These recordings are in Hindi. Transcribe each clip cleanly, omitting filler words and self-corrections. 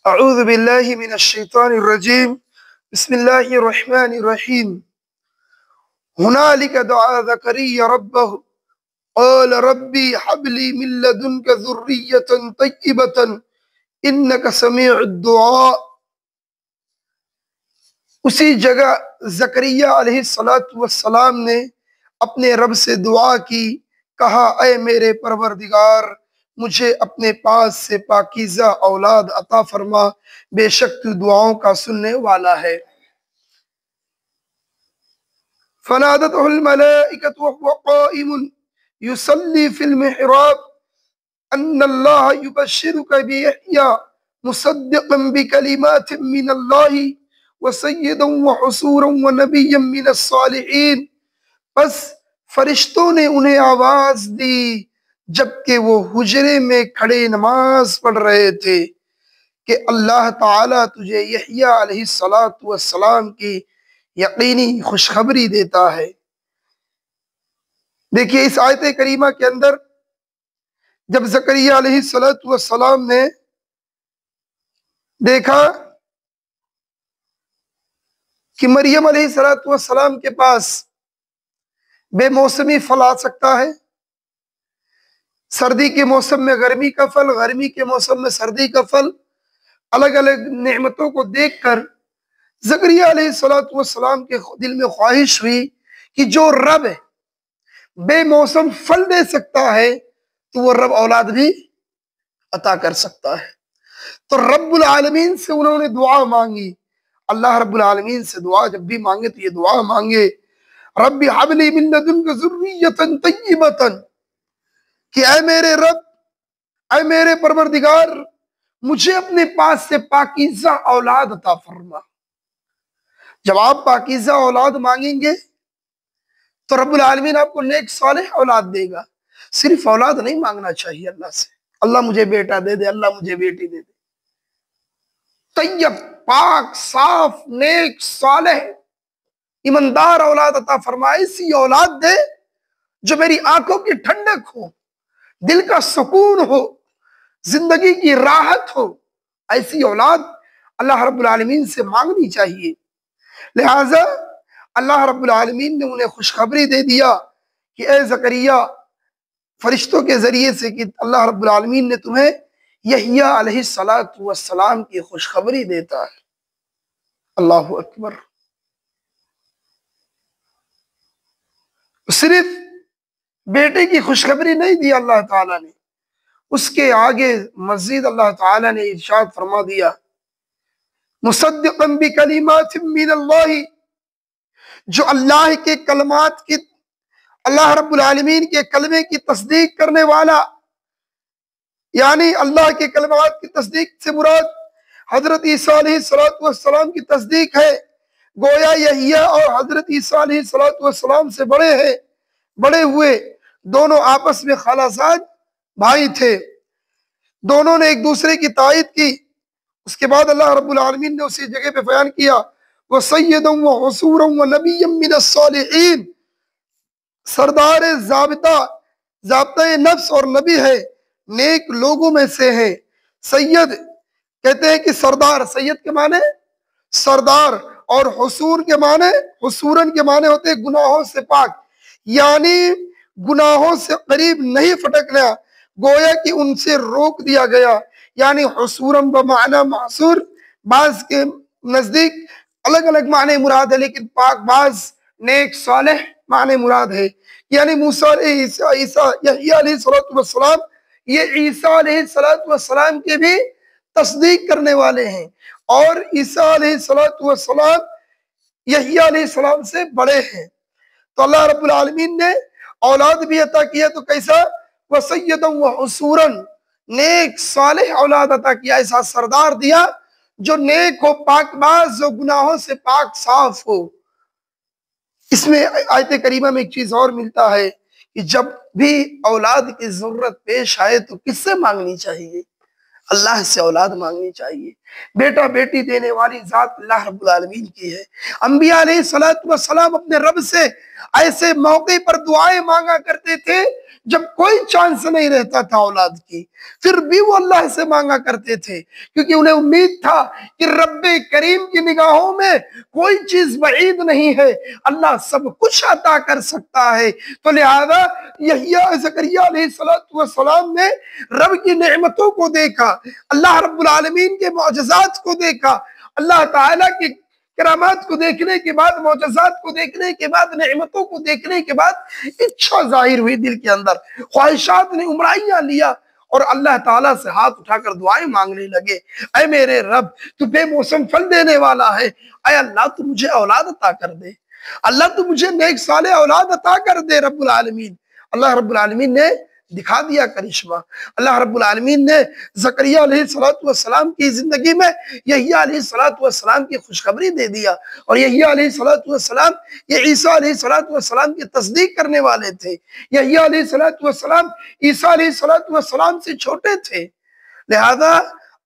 अऊज़ु बिल्लाहि मिनश शैतानिर रजीम। बिस्मिल्लाहिर रहमानिर रहीम। हुनालिका दुआ ज़करिया रब्बहु क़ाल रब्बी हबली मिन लदुनका ज़ुर्रिय्यतन तय्यिबतन इन्नका समीउद दुआ। उसी जगह ज़करिया अलैहिस्सलातु वस्सलाम ने अपने रब से दुआ की, कहा ऐ मेरे परवरदिगार, मुझे अपने पास से पाकीज़ा औलाद अता फरमा, बेशक तू दुआओं का सुनने वाला है। फनादतहुल मलाइकतु वहुव क़ाइमुन युसल्ली फिल मिहराब अन्नल्लाह युबश्शिरुका बियहया मुसद्दिक़न बिकलिमातिन मिनल्लाहि व सय्यदन व हसूरन व नबिय्यन मिनस सालिहीन। बस फरिश्तों ने उन्हें आवाज दी जबकि वो हुजरे में खड़े नमाज पढ़ रहे थे कि अल्लाह ताला तुझे यहया अलैहिस्सलातु वस्सलाम की यकीनी खुशखबरी देता है। देखिए, इस आयत करीमा के अंदर जब ज़करिया अलैहिस्सलातु वस्सलाम ने देखा कि मरियम अलैहिस्सलातु वस्सलाम के पास बेमौसमी फल आ सकता है, सर्दी के मौसम में गर्मी का फल, गर्मी के मौसम में सर्दी का फल, अलग अलग नेमतों को देखकर ज़करिया अलैहिस्सलातु वस्सलाम के दिल में ख्वाहिश हुई कि जो रब बेमौसम फल दे सकता है तो वो रब औलाद भी अता कर सकता है। तो रब्बुल आलमीन से उन्होंने दुआ मांगी। अल्लाह रब्बुल आलमीन से दुआ जब भी मांगे तो ये दुआ मांगे, रब्बी हबली मिन लदुनका ज़ुर्रिय्यतन तय्यिबतन, कि ऐ मेरे रब, ऐ मेरे परवरदिगार, मुझे अपने पास से पाकीज़ा औलाद अता फरमा। जब आप पाकीज़ा औलाद मांगेंगे तो रब्बुल आलमीन आपको नेक सालेह औलाद देगा। सिर्फ औलाद नहीं मांगना चाहिए अल्लाह से, अल्लाह मुझे बेटा दे दे, अल्लाह मुझे बेटी दे दे। तैयब, पाक, साफ, नेक, सालेह, ईमानदार औलाद अता फरमाए। ऐसी औलाद दे जो मेरी आंखों की ठंडक हो, दिल का सुकून हो, जिंदगी की राहत हो। ऐसी औलाद अल्लाह रब्बुल आलमीन से मांगनी चाहिए। लिहाजा अल्लाह रब्बुल आलमीन ने उन्हें खुशखबरी दे दिया कि ए ज़करिया, फरिश्तों के जरिए से कि अल्लाह रब्बुल आलमीन ने तुम्हें यहया अलैहिस्सलातु वस्सलाम की खुशखबरी देता है। अल्लाहु अकबर। सिर्फ बेटे की खुशखबरी नहीं दी अल्लाह ताला ने, उसके आगे मज़ीद अल्लाह ताला ने इरशाद फरमा दिया, मुसद्दिक़न बिकलिमातिन मिनल्लाहि, जो अल्लाह के कलमात की, अल्लाह रब्बुल आलमीन के कलमे की तस्दीक करने वाला, यानी अल्लाह के कलमात की तस्दीक से मुराद हजरत ईसा अलैहिस्सलातु वस्सलाम की तस्दीक है। गोया यहिया और हजरत ईसा अलैहिस्सलातु वस्सलाम से बड़े हैं, बड़े हुए, दोनों आपस में खालाजाद भाई थे, दोनों ने एक दूसरे की तायद की। उसके बाद अल्लाह रब्बुल आलमीन ने उसी जगह पे बयान किया, वह सय्यदन व हसूरन व नबिय्यन मिनस सालिहीन, सरदार ज़ाबिता, ज़ाब्ता नफ्स और नबी है, नेक लोगों में से है। सैयद कहते हैं कि सरदार, सैयद के माने सरदार, और हुसूर के माने, हुसूरन के माने होते हैं गुनाहों से पाक, यानी गुनाहों से करीब नहीं फटकना, गोया कि उनसे रोक दिया गया। यानी हुसूरन बमाना मासूर, बाज के नजदीक अलग अलग माने मुराद है, लेकिन पाक बाज, नेक, सालेह माने मुराद है। यानी मूसा ईसा यहया अलैहिस्सलातु वस्सलाम, ये ईसा अलैहिस्सलातु वस्सलाम के भी तस्दीक करने वाले हैं, और ईसा अलैहिस्सलातु वस्सलाम यहया अलैहिस्सलाम से बड़े हैं। तो अल्लाह रब्बुल आलमीन ने औलाद भी अता किया, तो कैसा, वह सय्यदन व हुसूरन, नेक सालेह औलाद अता किया, ऐसा सरदार दिया जो नेक हो, पाकबाज, जो गुनाहों से पाक साफ हो। इसमें आयत करीमा में एक चीज और मिलता है कि जब भी औलाद की जरूरत पेश आए तो किससे मांगनी चाहिए? अल्लाह से औलाद मांगनी चाहिए। बेटा बेटी देने वाली जात अल्लाह रब्बुल आलमीन की है। अंबिया अलैहिस्सलातु वस्सलाम अपने रब से ऐसे मौके पर दुआएं मांगा करते थे जब कोई चांस नहीं रहता था औलाद की, फिर भी वो अल्लाह से मांगा करते थे, क्योंकि उन्हें उम्मीद था कि रब्बे करीम की निगाहों में कोई चीज बईद नहीं है, अल्लाह सब कुछ अता कर सकता है। तो लिहाजा यहिया ज़करिया अलैहिस्सलातु वस्सलाम ने रब की नेमतों को देखा, अल्लाह रब्बुल आलमीन के मौजज़ात को देखा, अल्लाह ताला की करामात को देखने के बाद, मौजज़ात को देखने के बाद, नेमतों को देखने के बाद इच्छा जाहिर हुई दिल के अंदर, ख्वाहिशात ने उमराइयां लिया और अल्लाह ताला से हाथ उठाकर दुआएं मांगने लगे। ऐ मेरे रब, तू बेमौसम फल देने वाला है, ऐ अल्लाह तू मुझे औलाद अता कर दे, अल्लाह तू मुझे नेक साले औलाद अता कर दे रब्बुल आलमीन। अल्लाह रब्बुल आलमीन ने दिखा दिया करिश्मा। अल्लाह रब्बुल आलमीन ने ज़करिया अलैहिस्सलातु वस्सलाम की जिंदगी में यहिया अलैहिस्सलातु वस्सलाम की खुशखबरी दे दिया, और यहिया अलैहिस्सलातु वस्सलाम ये ईसा अलैहिस्सलातु वस्सलाम की तस्दीक करने वाले थे। यहिया अलैहिस्सलातु वस्सलाम ईसा अलैहिस्सलातु वस्सलाम से छोटे थे। लिहाजा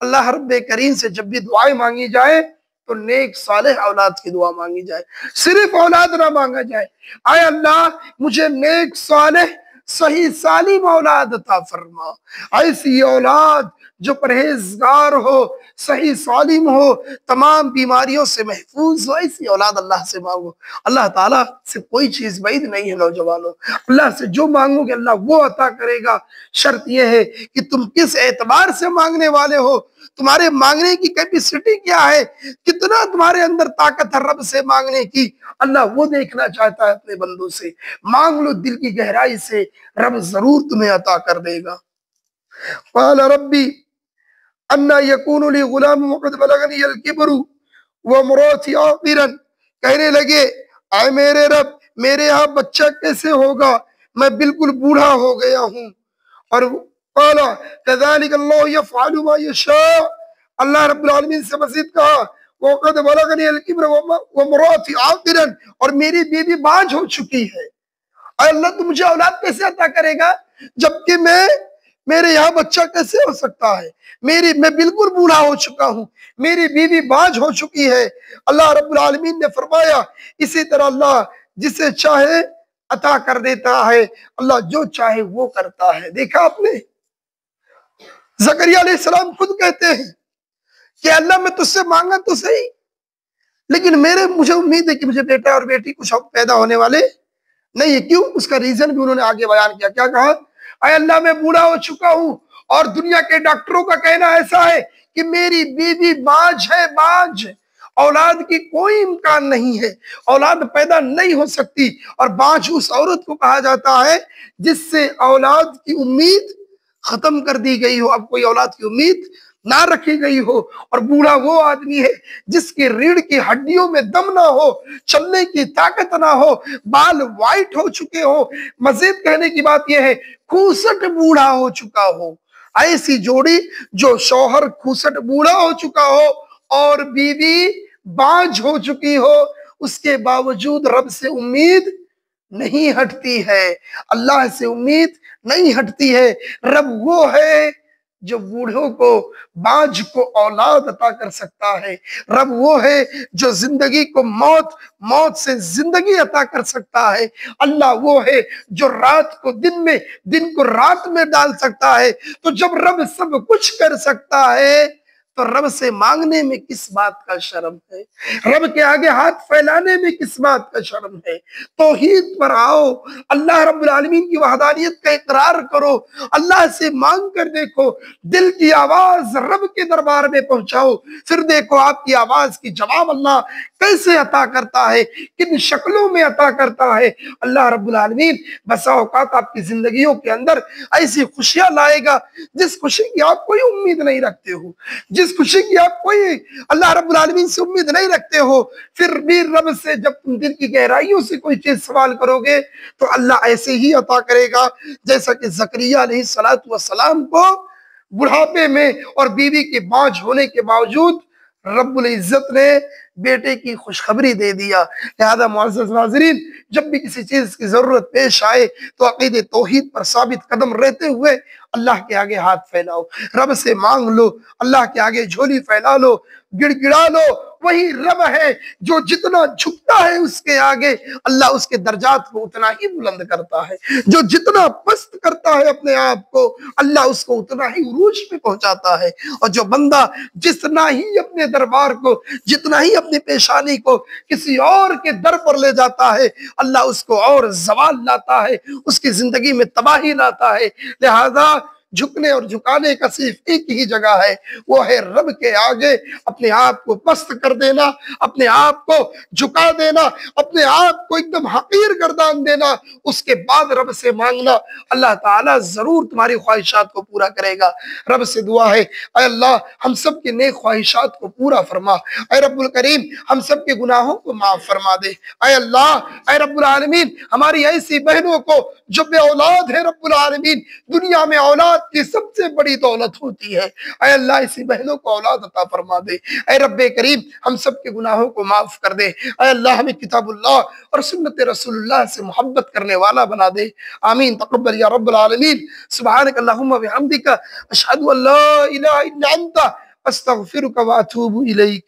अल्लाह रब्बे करीम से जब भी दुआएं मांगी जाए तो नेक सालेह औलाद की दुआ मांगी जाए, सिर्फ औलाद ना मांगा जाए। आए अल्लाह मुझे नेक सालेह सही सालिम औलाद अता फरमा, ऐसी औलाद जो परहेजगार हो, सही सालिम हो, तमाम बीमारियों से महफूज हो, ऐसी औलाद अल्लाह से मांगो। अल्लाह ताला से कोई चीज बैद नहीं है नौजवानों, अल्लाह से जो मांगोगे अल्लाह वो अता करेगा। शर्त यह है कि तुम किस एतबार से मांगने वाले हो, तुम्हारे मांगने की कैपेसिटी क्या है, कितना तुम्हारे अंदर ताकत है रब से मांगने की, अल्लाह वो देखना चाहता है अपने बंदों से। मांग लो दिल की गहराई से, रब जरूर तुम्हें अता कर देगा। क़ाल रब्बी अन्ना यकूनु ली गुलाम वक़द बलगनी अल किब्रु व इम्राती आक़िरन, कहने लगे आए मेरे रब, मेरे यहाँ बच्चा कैसे होगा, मैं बिल्कुल बूढ़ा हो गया हूँ। और क़ाल कज़ालिक अल्लाहु यफ़अलु मा यशा, अल्लाह रब्बुल आलमीन से मज़ीद कहा वक़द बलगनी अल किब्र व इम्राती आक़िरन, और मेरी बीवी बांझ हो चुकी है। अल्लाह तू मुझे औलाद कैसे अता करेगा जबकि मेरे यहाँ बच्चा कैसे हो सकता है, मैं बिल्कुल बूढ़ा हो चुका हूँ, मेरी बीवी बांझ हो चुकी है। अल्लाह रब्बुल आलमीन ने फरमाया इसी तरह अल्लाह जिसे चाहे अता कर देता है, अल्लाह जो चाहे वो करता है। देखा आपने, ज़करिया अलैहिस्सलाम खुद कहते हैं कि अल्लाह मैं तुझसे मांगा तो सही, लेकिन मुझे उम्मीद है कि मुझे बेटा और बेटी कुछ पैदा होने वाले नहीं है। क्यों? उसका रीजन भी उन्होंने आगे बयान किया। क्या कहा? अरे अल्लाह मैं बूढ़ा हो चुका हूं और दुनिया के डॉक्टरों का कहना ऐसा है कि मेरी बीवी बांझ है, बांझ, औलाद की कोई इम्कान नहीं है, औलाद पैदा नहीं हो सकती। और बांझ उस औरत को कहा जाता है जिससे औलाद की उम्मीद खत्म कर दी गई हो, अब कोई औलाद की उम्मीद ना रखी गई हो। और बूढ़ा वो आदमी है जिसकी रीढ़ की हड्डियों में दम ना हो, चलने की ताकत ना हो, बाल वाइट हो चुके हो, मजीद कहने की बात यह है खूसट बूढ़ा हो चुका हो। ऐसी जोड़ी जो शौहर खूसट बूढ़ा हो चुका हो और बीवी बांझ हो चुकी हो, उसके बावजूद रब से उम्मीद नहीं हटती है, अल्लाह से उम्मीद नहीं हटती है। रब वो है जो बूढ़ों को, बांझ को औलाद अता कर सकता है। रब वो है जो जिंदगी को मौत, मौत से जिंदगी अता कर सकता है। अल्लाह वो है जो रात को दिन में, दिन को रात में डाल सकता है। तो जब रब सब कुछ कर सकता है तो रब से मांगने में किस बात का शर्म है, रब के आगे हाथ फैलाने में किस बात का शर्म है। तौहीद पर आओ, अल्लाह रब्बुल आलमीन की वहदानियत का इकरार करो, अल्लाह से मांग कर देखो, दिल की आवाज रब के दरबार में पहुंचाओ, फिर देखो आपकी आवाज की जवाब अल्लाह कैसे अता करता है, किन शक्लों में अता करता है। अल्लाह रब्बुल आलमीन बसा औकात आपकी जिंदगियों के अंदर ऐसी खुशियां लाएगा जिस खुशी की आप कोई उम्मीद नहीं रखते हो, जिस खुशी की आप कोई अल्लाह रब्बुल आलमीन से उम्मीद नहीं रखते हो। फिर भी रब से जब तुम दिल की गहराइयों से कोई चीज सवाल करोगे तो अल्लाह ऐसे ही अता करेगा जैसा कि ज़करिया अलैहिस्सलातु वस्सलाम को बुढ़ापे में और बीवी के बांझ होने के बावजूद रब्बुल इज्जत ने बेटे की खुशखबरी दे दिया। लिहाजा मुअज़्ज़ज़ नाज़रीन, जब भी किसी चीज की जरूरत पेश आए तो अक़ीदे तौहीद पर साबित कदम रहते हुए अल्लाह के आगे हाथ फैलाओ, रब से मांग लो, अल्लाह के आगे झोली फैला लो, गिड़गिड़ा लो। वही रब है जो जितना झुकता है उसके आगे अल्लाह उसके दर्जात को उतना ही बुलंद करता है, जो जितना पस्त करता है अपने आप को अल्लाह उसको उतना ही उरूज पे पहुंचाता है, और जो बंदा जितना ही अपने दरबार को, जितना ही अपनी पेशानी को किसी और के दर पर ले जाता है अल्लाह उसको और जवाल लाता है, उसकी जिंदगी में तबाही लाता है। लिहाजा झुकने और झुकाने का सिर्फ एक ही जगह है, वो है रब के आगे अपने आप को पस्त कर देना, अपने आप को झुका देना, अपने आप को एकदम हकीर गर्दान देना, उसके बाद रब से मांगना। अल्लाह ताला जरूर तुम्हारी ख्वाहिशात को पूरा करेगा। रब से दुआ है, ऐ अल्लाह हम सब के नेक ख्वाहिशात को पूरा फरमा, ऐ रब्बुल करीम हम सब के गुनाहों को माफ फरमा दे। ऐ अल्लाह, ऐ रब्बुल आलमीन हमारी ऐसी बहनों को जो बे औलाद है, रब्बुल आलमीन दुनिया में औलाद की सबसे बड़ी दौलत होती है, ऐ अल्लाह ऐसी बहनों को औलाद अता फरमा दे। ऐ रब्बे करीम हम सब के गुनाहों को माफ कर दे। ऐ अल्लाह हमें किताबुल्लाह और सुन्नत रसूलुल्लाह से मोहब्बत करने वाला बना दे। आमीन तक़ब्बल या रब्बल आलमीन। सुब्हानक अल्लाहुम्मा व बिहम्दिका अशहदु अल्ला इलाहा इल्ला अंता अस्तगफिरुका व अतूबु इलैक।